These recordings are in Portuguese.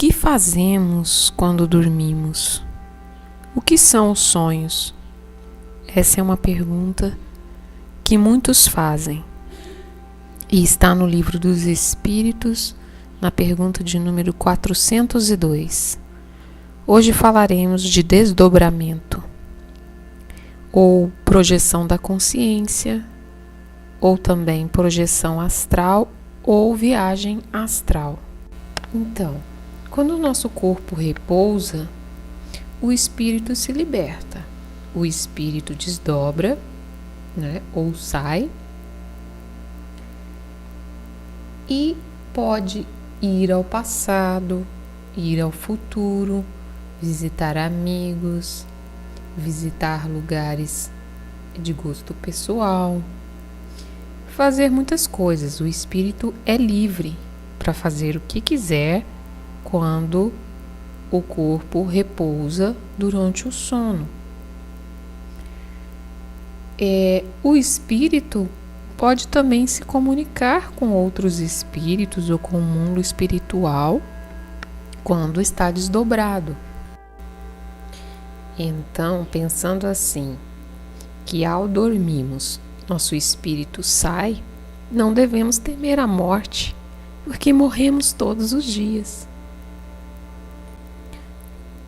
que fazemos quando dormimos? O que são os sonhos? Essa é uma pergunta que muitos fazem. E está no Livro dos Espíritos, na pergunta de número 402. Hoje falaremos de desdobramento, ou projeção da consciência, ou também projeção astral ou viagem astral. Então, quando o nosso corpo repousa, o espírito se liberta. O espírito desdobra, ou sai, e pode ir ao passado, ir ao futuro, visitar amigos, visitar lugares de gosto pessoal, fazer muitas coisas. O espírito é livre para fazer o que quiser quando o corpo repousa durante o sono. O espírito pode também se comunicar com outros espíritos ou com o mundo espiritual quando está desdobrado. Então, pensando assim, que ao dormirmos nosso espírito sai, não devemos temer a morte, porque morremos todos os dias.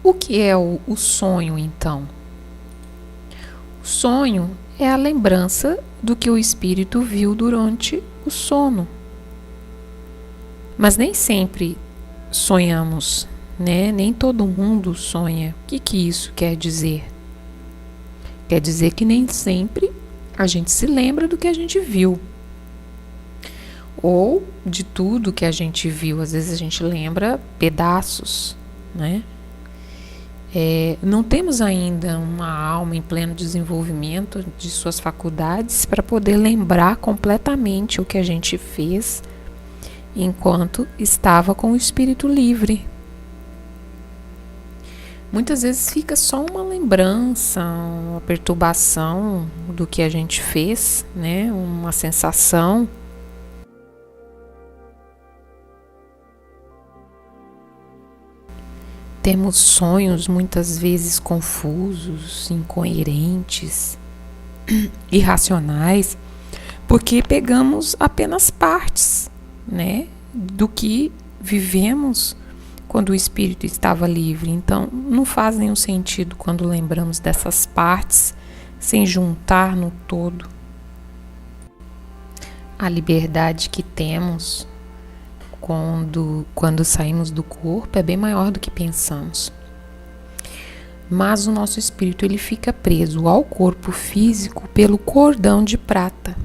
O que é o sonho, então? O sonho é a lembrança do que o espírito viu durante o sono. Mas nem sempre sonhamos, Nem todo mundo sonha. O que isso quer dizer? Quer dizer que nem sempre a gente se lembra do que a gente viu. Ou de tudo que a gente viu. Às vezes a gente lembra pedaços, Não temos ainda uma alma em pleno desenvolvimento de suas faculdades para poder lembrar completamente o que a gente fez enquanto estava com o espírito livre. Muitas vezes fica só uma lembrança, uma perturbação do que a gente fez, Uma sensação. Temos sonhos muitas vezes confusos, incoerentes, irracionais, porque pegamos apenas partes, do que vivemos quando o espírito estava livre. Então, não faz nenhum sentido quando lembramos dessas partes sem juntar no todo. A liberdade que temos quando saímos do corpo é bem maior do que pensamos. Mas o nosso espírito ele fica preso ao corpo físico pelo cordão de prata.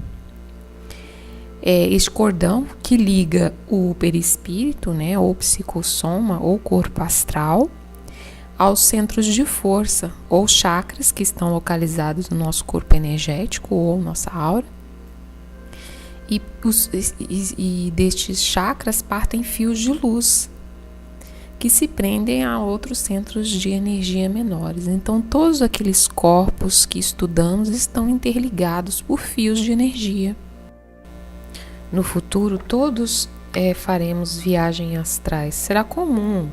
Este cordão que liga o perispírito, ou psicossoma, ou corpo astral, aos centros de força, ou chakras que estão localizados no nosso corpo energético, ou nossa aura. E destes chakras partem fios de luz, que se prendem a outros centros de energia menores. Então, todos aqueles corpos que estudamos estão interligados por fios de energia. No futuro, todos faremos viagens astrais. Será comum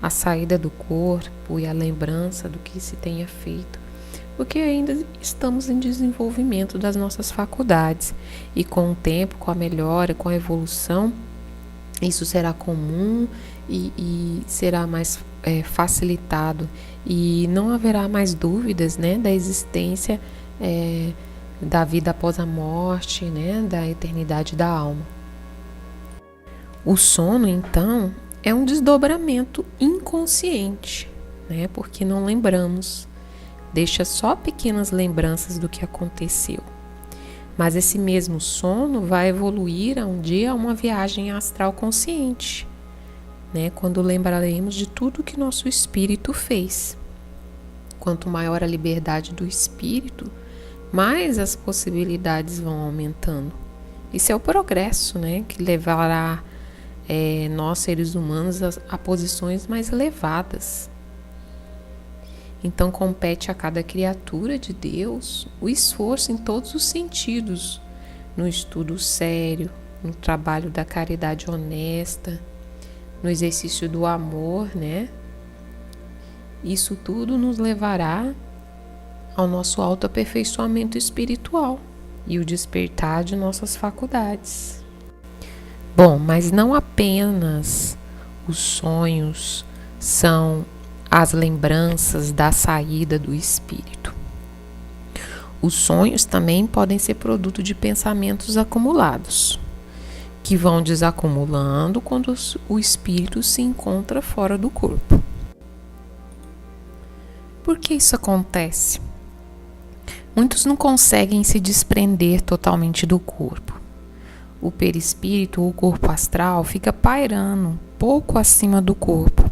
a saída do corpo e a lembrança do que se tenha feito, porque ainda estamos em desenvolvimento das nossas faculdades. E com o tempo, com a melhora, com a evolução, isso será comum e será mais facilitado. E não haverá mais dúvidas da existência da vida após a morte, da eternidade da alma. O sono, então, é um desdobramento inconsciente, porque não lembramos, deixa só pequenas lembranças do que aconteceu. Mas esse mesmo sono vai evoluir um dia a uma viagem astral consciente, quando lembraremos de tudo que nosso espírito fez. Quanto maior a liberdade do espírito, mais as possibilidades vão aumentando. Isso é o progresso, que levará nós, seres humanos, a posições mais elevadas. Então, compete a cada criatura de Deus o esforço em todos os sentidos, no estudo sério, no trabalho da caridade honesta, no exercício do amor, né? Isso tudo nos levará ao nosso autoaperfeiçoamento espiritual e o despertar de nossas faculdades. Bom, mas não apenas os sonhos são as lembranças da saída do espírito. Os sonhos também podem ser produto de pensamentos acumulados, que vão desacumulando quando o espírito se encontra fora do corpo. Por que isso acontece? Muitos não conseguem se desprender totalmente do corpo. O perispírito ou o corpo astral fica pairando pouco acima do corpo,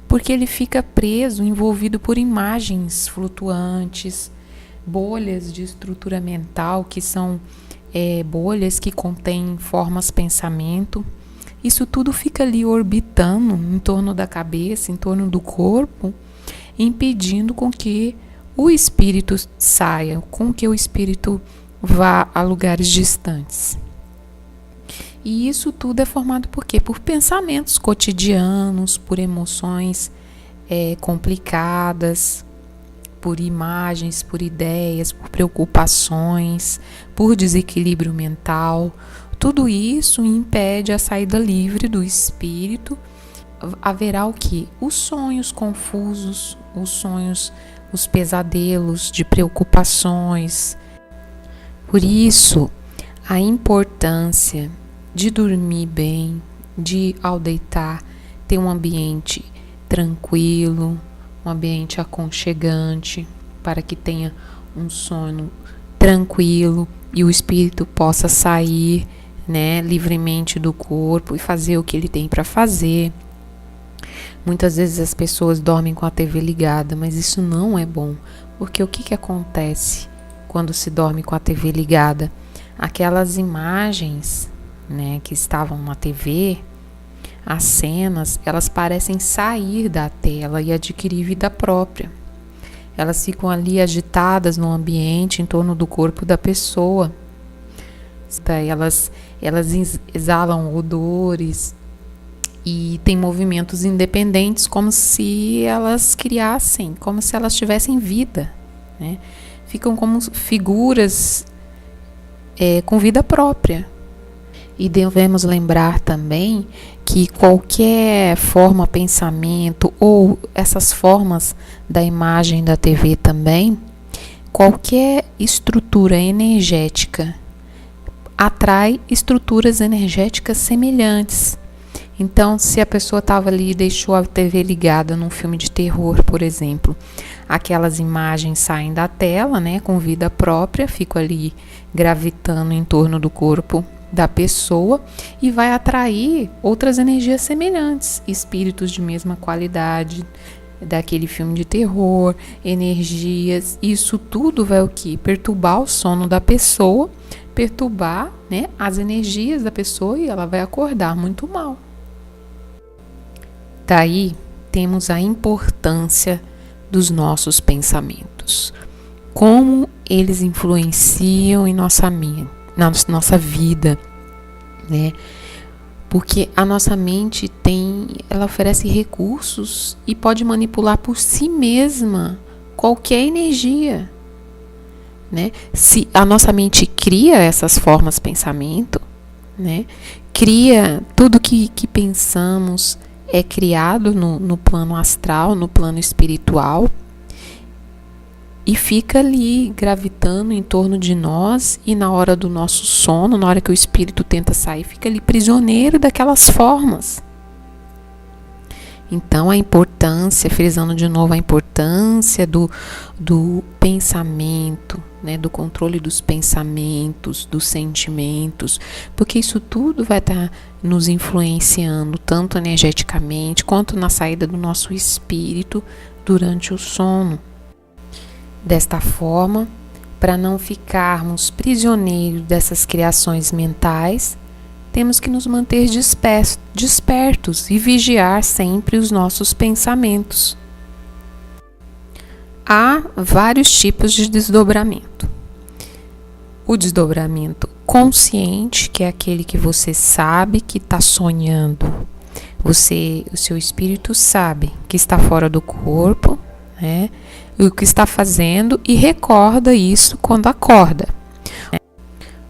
porque ele fica preso, envolvido por imagens flutuantes, bolhas de estrutura mental, que são bolhas que contêm formas pensamento. Isso tudo fica ali orbitando em torno da cabeça, em torno do corpo, impedindo com que o espírito saia, com que o espírito vá a lugares distantes. E isso tudo é formado por quê? Por pensamentos cotidianos, por emoções complicadas, por imagens, por ideias, por preocupações, por desequilíbrio mental. Tudo isso impede a saída livre do espírito. Haverá o quê? Os sonhos confusos, os pesadelos de preocupações. Por isso, a importância de dormir bem, de ao deitar ter um ambiente tranquilo, um ambiente aconchegante, para que tenha um sono tranquilo e o espírito possa sair, né, livremente do corpo e fazer o que ele tem para fazer. Muitas vezes as pessoas dormem com a TV ligada, mas isso não é bom, porque o que acontece quando se dorme com a TV ligada? Aquelas imagens, né, que estavam na TV, as cenas, elas parecem sair da tela e adquirir vida própria. Elas ficam ali agitadas no ambiente, em torno do corpo da pessoa. Elas exalam odores e têm movimentos independentes, como se elas criassem, como se elas tivessem vida, né? Ficam como figuras com vida própria. E devemos lembrar também que qualquer forma, pensamento ou essas formas da imagem da TV também, qualquer estrutura energética atrai estruturas energéticas semelhantes. Então, se a pessoa estava ali e deixou a TV ligada num filme de terror, por exemplo, aquelas imagens saem da tela, né, com vida própria, ficam ali gravitando em torno do corpo da pessoa e vai atrair outras energias semelhantes, espíritos de mesma qualidade daquele filme de terror, energias. Isso tudo vai o quê? Perturbar o sono da pessoa, perturbar, né, as energias da pessoa, e ela vai acordar muito mal. Daí temos a importância dos nossos pensamentos, como eles influenciam em na nossa vida, né? Porque a nossa mente ela oferece recursos e pode manipular por si mesma qualquer energia, né? Se a nossa mente cria essas formas de pensamento, né? Cria tudo que pensamos, é criado no plano astral, no plano espiritual, e fica ali gravitando em torno de nós, e na hora do nosso sono, na hora que o espírito tenta sair, fica ali prisioneiro daquelas formas. Então a importância, frisando de novo a importância do pensamento, né, do controle dos pensamentos, dos sentimentos, porque isso tudo vai estar nos influenciando tanto energeticamente quanto na saída do nosso espírito durante o sono. Desta forma, para não ficarmos prisioneiros dessas criações mentais, temos que nos manter despertos e vigiar sempre os nossos pensamentos. Há vários tipos de desdobramento. O desdobramento consciente, que é aquele que você sabe que está sonhando o seu espírito sabe que está fora do corpo, né? O que está fazendo e recorda isso quando acorda.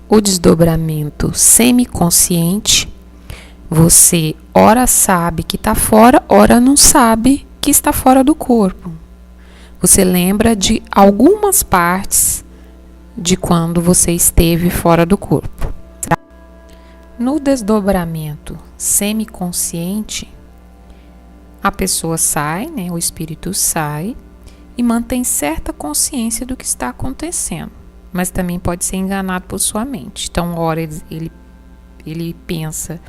O desdobramento semiconsciente, você ora sabe que está fora, ora não sabe que está fora do corpo. Você lembra de algumas partes de quando você esteve fora do corpo. No desdobramento semiconsciente, a pessoa sai, né, o espírito sai e mantém certa consciência do que está acontecendo, mas também pode ser enganado por sua mente. Então, ora ele pensa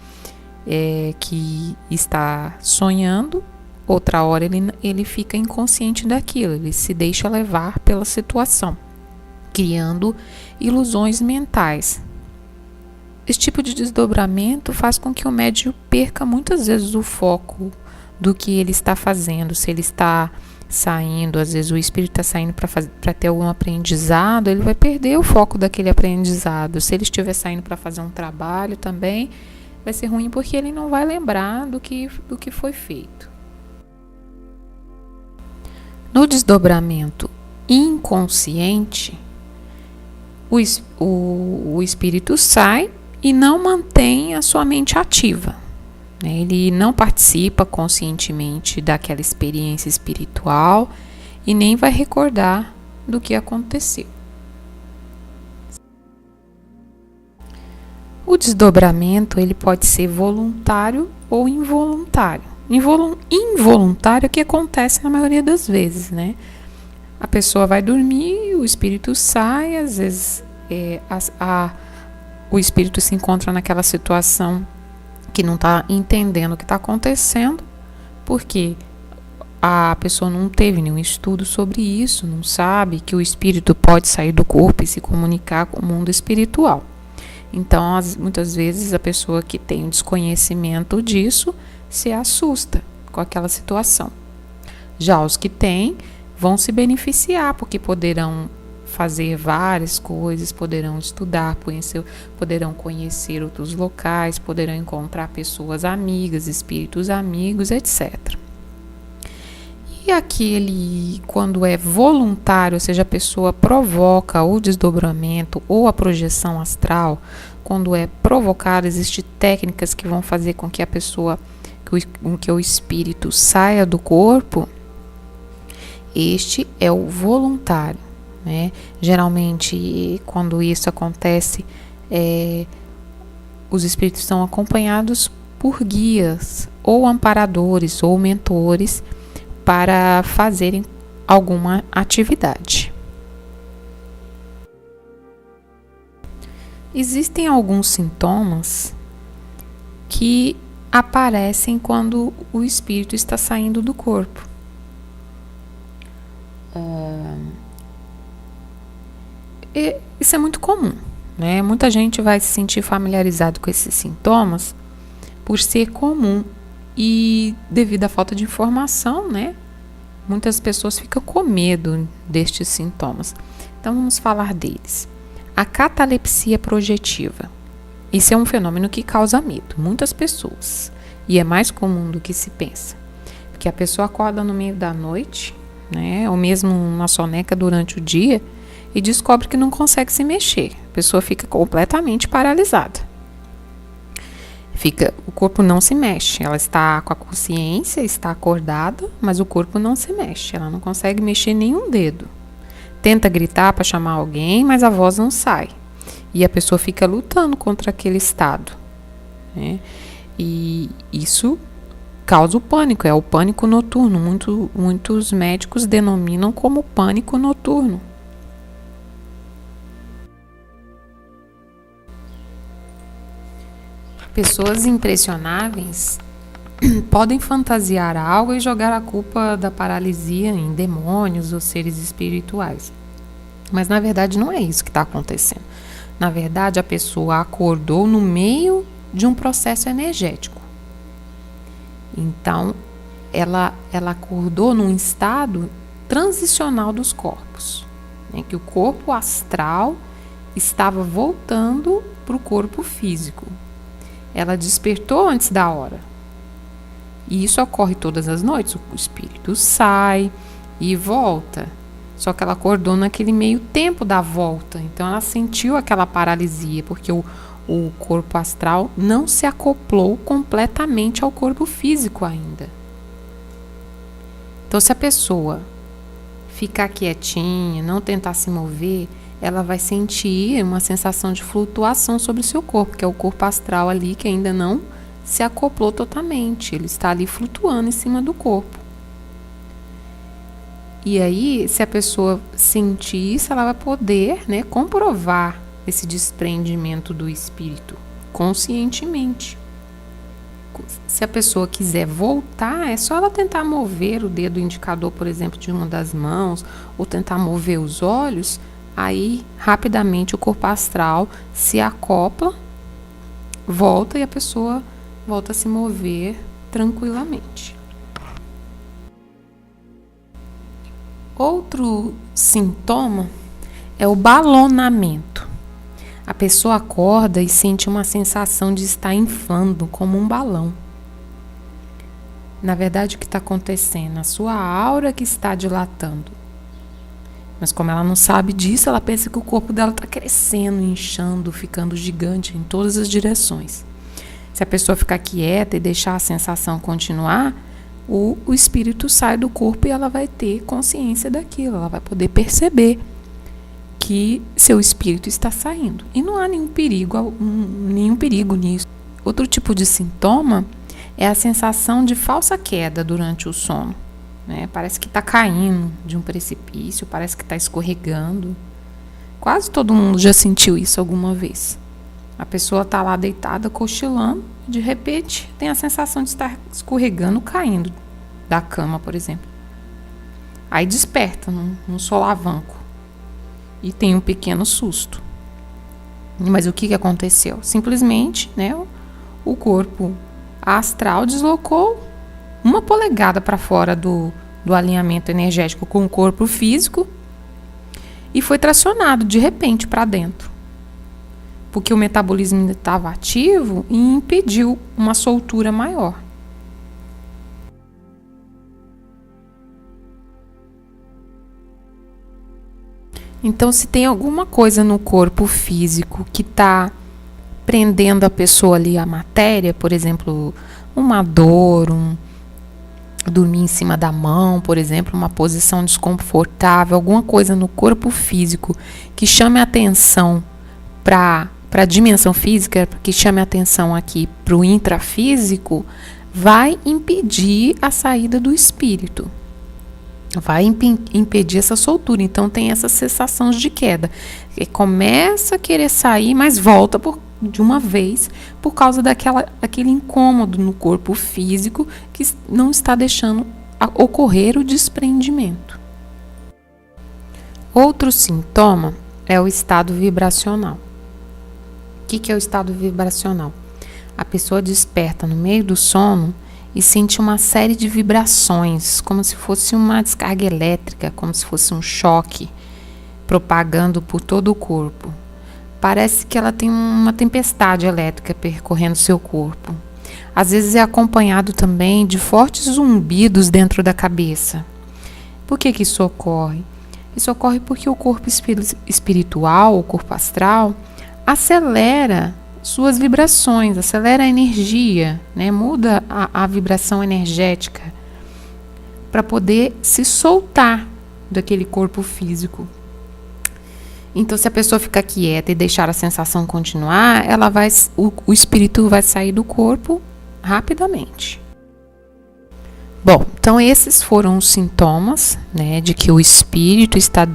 que está sonhando, outra hora ele fica inconsciente daquilo, ele se deixa levar pela situação, criando ilusões mentais. Esse tipo de desdobramento faz com que o médium perca muitas vezes o foco do que ele está fazendo. Se ele está saindo, às vezes o espírito está saindo para ter algum aprendizado, ele vai perder o foco daquele aprendizado. Se ele estiver saindo para fazer um trabalho também, vai ser ruim porque ele não vai lembrar do que foi feito. No desdobramento inconsciente, o espírito sai e não mantém a sua mente ativa. Ele não participa conscientemente daquela experiência espiritual e nem vai recordar do que aconteceu. O desdobramento ele pode ser voluntário ou involuntário. Involuntário é o que acontece na maioria das vezes, né? A pessoa vai dormir, o espírito sai, às vezes o espírito se encontra naquela situação que não está entendendo o que está acontecendo, porque a pessoa não teve nenhum estudo sobre isso, não sabe que o espírito pode sair do corpo e se comunicar com o mundo espiritual. Então, muitas vezes, a pessoa que tem um desconhecimento disso se assusta com aquela situação. Já os que têm vão se beneficiar, porque poderão fazer várias coisas, poderão estudar, poderão conhecer outros locais, poderão encontrar pessoas amigas, espíritos amigos, etc. E aquele, quando é voluntário, ou seja, a pessoa provoca o desdobramento ou a projeção astral, quando é provocado, existem técnicas que vão fazer com que a pessoa, com que o espírito saia do corpo. Este é o voluntário, né? Geralmente, quando isso acontece, os espíritos são acompanhados por guias, ou amparadores, ou mentores, para fazerem alguma atividade. Existem alguns sintomas que aparecem quando o espírito está saindo do corpo. Isso é muito comum, né? Muita gente vai se sentir familiarizado com esses sintomas por ser comum e devido à falta de informação, né? Muitas pessoas ficam com medo destes sintomas. Então vamos falar deles. A catalepsia projetiva. Isso é um fenômeno que causa medo, muitas pessoas, e é mais comum do que se pensa, porque a pessoa acorda no meio da noite, né? Ou mesmo na soneca durante o dia, e descobre que não consegue se mexer. A pessoa fica completamente paralisada. O corpo não se mexe. Ela está com a consciência, está acordada, mas o corpo não se mexe. Ela não consegue mexer nenhum dedo. Tenta gritar para chamar alguém, mas a voz não sai. E a pessoa fica lutando contra aquele estado, né? E isso causa o pânico. É o pânico noturno. Muitos médicos denominam como pânico noturno. Pessoas impressionáveis podem fantasiar algo e jogar a culpa da paralisia em demônios ou seres espirituais. Mas na verdade não é isso que está acontecendo. Na verdade, a pessoa acordou no meio de um processo energético. Então, ela acordou num estado transicional dos corpos, né? Que o corpo astral estava voltando para o corpo físico. Ela despertou antes da hora. E isso ocorre todas as noites. O espírito sai e volta. Só que ela acordou naquele meio tempo da volta. Então ela sentiu aquela paralisia, porque o corpo astral não se acoplou completamente ao corpo físico ainda. Então, se a pessoa ficar quietinha, não tentar se mover, ela vai sentir uma sensação de flutuação sobre o seu corpo, que é o corpo astral ali que ainda não se acoplou totalmente. Ele está ali flutuando em cima do corpo. E aí, se a pessoa sentir isso, ela vai poder, comprovar esse desprendimento do espírito conscientemente. Se a pessoa quiser voltar, é só ela tentar mover o dedo indicador, por exemplo, de uma das mãos, ou tentar mover os olhos, aí rapidamente o corpo astral se acopla, volta e a pessoa volta a se mover tranquilamente. Outro sintoma é o balonamento. A pessoa acorda e sente uma sensação de estar inflando como um balão. Na verdade, o que está acontecendo? A sua aura que está dilatando. Mas como ela não sabe disso, ela pensa que o corpo dela está crescendo, inchando, ficando gigante em todas as direções. Se a pessoa ficar quieta e deixar a sensação continuar, o espírito sai do corpo e ela vai ter consciência daquilo, ela vai poder perceber que seu espírito está saindo. E não há nenhum perigo nisso. Outro tipo de sintoma é a sensação de falsa queda durante o sono. Parece que está caindo de um precipício, parece que está escorregando. Quase todo mundo já sentiu isso alguma vez. A pessoa está lá deitada, cochilando, e de repente tem a sensação de estar escorregando, caindo da cama, por exemplo. Aí desperta num solavanco e tem um pequeno susto. Mas o que aconteceu? Simplesmente, o corpo astral deslocou 1 polegada para fora do alinhamento energético com o corpo físico e foi tracionado de repente para dentro. Porque o metabolismo ainda estava ativo e impediu uma soltura maior. Então, se tem alguma coisa no corpo físico que está prendendo a pessoa ali à matéria, por exemplo, uma dor, dormir em cima da mão, por exemplo, uma posição desconfortável, alguma coisa no corpo físico que chame a atenção para a dimensão física, que chame a atenção aqui para o intrafísico, vai impedir a saída do espírito. Vai impedir essa soltura. Então tem essas sensações de queda. Começa a querer sair, mas volta de uma vez por causa daquele incômodo no corpo físico que não está deixando ocorrer o desprendimento. Outro sintoma é o estado vibracional. O que é o estado vibracional? A pessoa desperta no meio do sono e sente uma série de vibrações, como se fosse uma descarga elétrica, como se fosse um choque propagando por todo o corpo. Parece que ela tem uma tempestade elétrica percorrendo seu corpo. Às vezes é acompanhado também de fortes zumbidos dentro da cabeça. Por que isso ocorre? Isso ocorre porque o corpo espiritual, o corpo astral, acelera suas vibrações, acelera a energia, muda a vibração energética para poder se soltar daquele corpo físico. Então, se a pessoa ficar quieta e deixar a sensação continuar, o espírito vai sair do corpo rapidamente. Bom, então esses foram os sintomas, de que o espírito está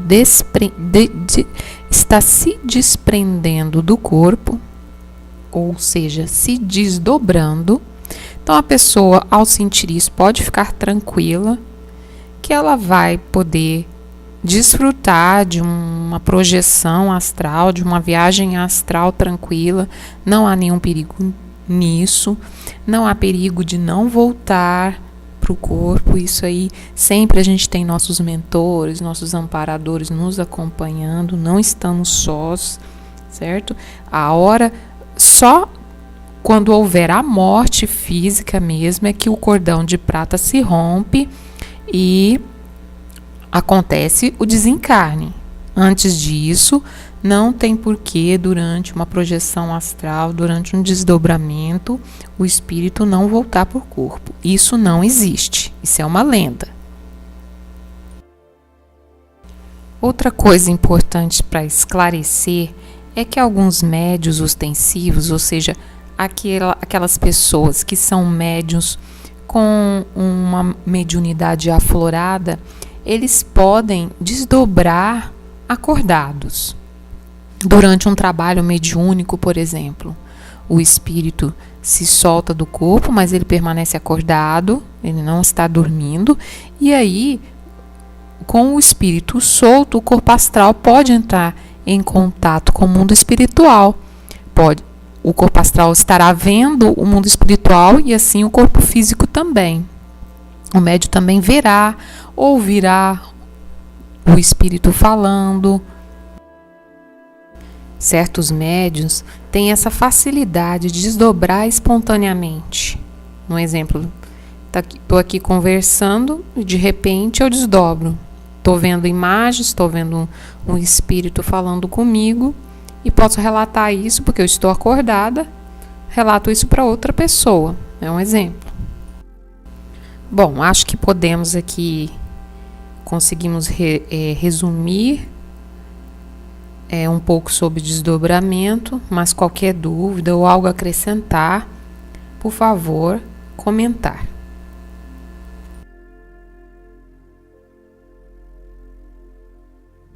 se desprendendo do corpo, ou seja, se desdobrando. Então a pessoa, ao sentir isso, pode ficar tranquila que ela vai poder desfrutar de uma projeção astral, de uma viagem astral tranquila. Não há nenhum perigo nisso, não há perigo de não voltar para o corpo. Isso aí, sempre a gente tem nossos mentores, nossos amparadores nos acompanhando, não estamos sós, certo? A hora, só quando houver a morte física mesmo, é que o cordão de prata se rompe e acontece o desencarne. Antes disso, não tem porquê, durante uma projeção astral, durante um desdobramento, o espírito não voltar para o corpo. Isso não existe. Isso é uma lenda. Outra coisa importante para esclarecer é que alguns médiuns ostensivos, ou seja, aquelas pessoas que são médiuns com uma mediunidade aflorada, eles podem desdobrar acordados. Durante um trabalho mediúnico, por exemplo, o espírito se solta do corpo, mas ele permanece acordado, ele não está dormindo, e aí, com o espírito solto, o corpo astral pode entrar em contato com o mundo espiritual. O corpo astral estará vendo o mundo espiritual e assim o corpo físico também. O médium também verá, ouvirá o espírito falando. Certos médiuns têm essa facilidade de desdobrar espontaneamente. Um exemplo, estou aqui conversando e de repente eu desdobro. Estou vendo imagens, estou vendo um espírito falando comigo e posso relatar isso porque eu estou acordada, relato isso para outra pessoa. É um exemplo. Bom, acho que podemos aqui, conseguimos resumir um pouco sobre desdobramento, mas qualquer dúvida ou algo a acrescentar, por favor, comentar.